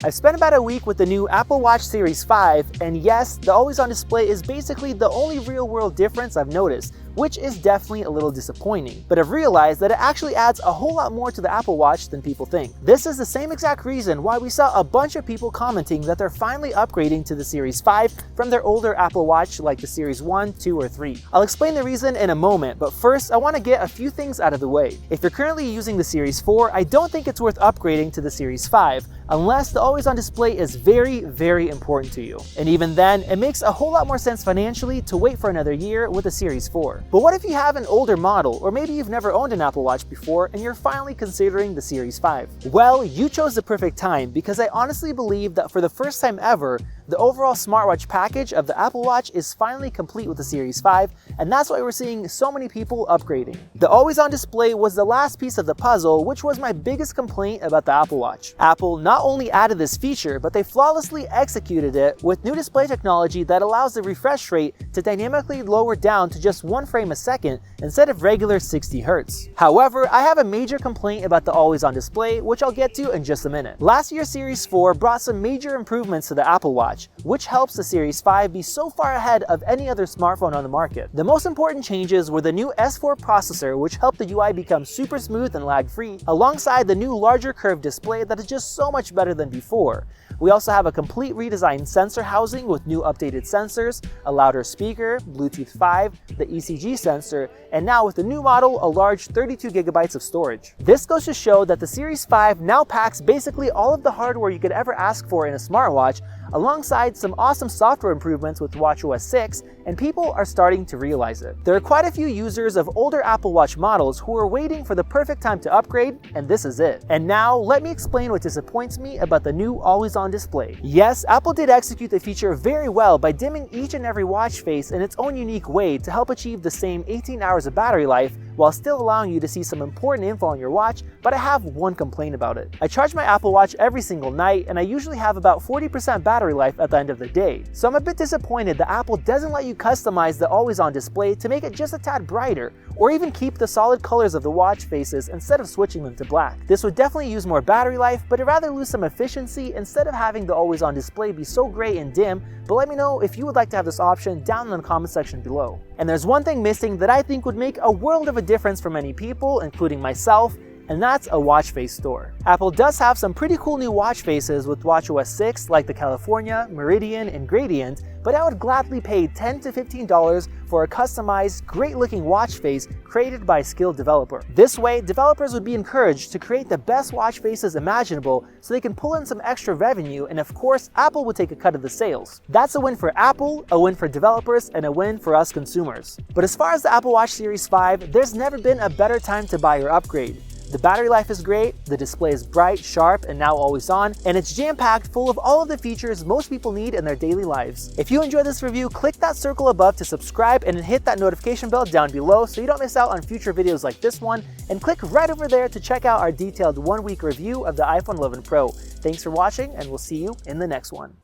I've spent about a week with the new Apple Watch Series 5, and yes, the always-on display is basically the only real-world difference I've noticed, which is definitely a little disappointing. But I've realized that it actually adds a whole lot more to the Apple Watch than people think. This is the same exact reason why we saw a bunch of people commenting that they're finally upgrading to the Series 5 from their older Apple Watch like the Series 1, 2, or 3. I'll explain the reason in a moment, but first I want to get a few things out of the way. If you're currently using the Series 4, I don't think it's worth upgrading to the Series 5, unless the always-on display is very, very important to you. And even then, it makes a whole lot more sense financially to wait for another year with the Series 4. But what if you have an older model, or maybe you've never owned an Apple Watch before and you're finally considering the Series 5? Well, you chose the perfect time, because I honestly believe that for the first time ever, the overall smartwatch package of the Apple Watch is finally complete with the Series 5, and that's why we're seeing so many people upgrading. The always-on display was the last piece of the puzzle, which was my biggest complaint about the Apple Watch. Apple not only added this feature, but they flawlessly executed it with new display technology that allows the refresh rate to dynamically lower down to just 1 frame a second instead of regular 60 Hz. However, I have a major complaint about the always-on display, which I'll get to in just a minute. Last year's Series 4 brought some major improvements to the Apple Watch, which helps the Series 5 be so far ahead of any other smartphone on the market. The most important changes were the new S4 processor, which helped the UI become super smooth and lag-free, alongside the new larger curved display that is just so much better than before. We also have a complete redesigned sensor housing with new updated sensors, a louder speaker, Bluetooth 5, the ECG sensor, and now with the new model, a large 32 gigabytes of storage. This goes to show that the Series 5 now packs basically all of the hardware you could ever ask for in a smartwatch, alongside some awesome software improvements with watchOS 6, and people are starting to realize it. There are quite a few users of older Apple Watch models who are waiting for the perfect time to upgrade, and this is it. And now, let me explain what disappoints me about the new always-on display. Yes, Apple did execute the feature very well by dimming each and every watch face in its own unique way to help achieve the same 18 hours of battery life, while still allowing you to see some important info on your watch, but I have one complaint about it. I charge my Apple Watch every single night, and I usually have about 40% battery life at the end of the day. So I'm a bit disappointed that Apple doesn't let you customize the always-on display to make it just a tad brighter, or even keep the solid colors of the watch faces instead of switching them to black. This would definitely use more battery life, but I'd rather lose some efficiency instead of having the always-on display be so gray and dim. But let me know if you would like to have this option down in the comment section below. And there's one thing missing that I think would make a world of a difference for many people, including myself, and that's a watch face store. Apple does have some pretty cool new watch faces with watchOS 6 like the California, Meridian, and Gradient, but I would gladly pay $10 to $15 for a customized, great-looking watch face created by a skilled developer. This way, developers would be encouraged to create the best watch faces imaginable so they can pull in some extra revenue, and of course, Apple would take a cut of the sales. That's a win for Apple, a win for developers, and a win for us consumers. But as far as the Apple Watch Series 5, there's never been a better time to buy or upgrade. The battery life is great, the display is bright, sharp, and now always on, and it's jam-packed full of all of the features most people need in their daily lives. If you enjoyed this review, click that circle above to subscribe and hit that notification bell down below so you don't miss out on future videos like this one, and click right over there to check out our detailed 1-week review of the iPhone 11 Pro. Thanks for watching, and we'll see you in the next one.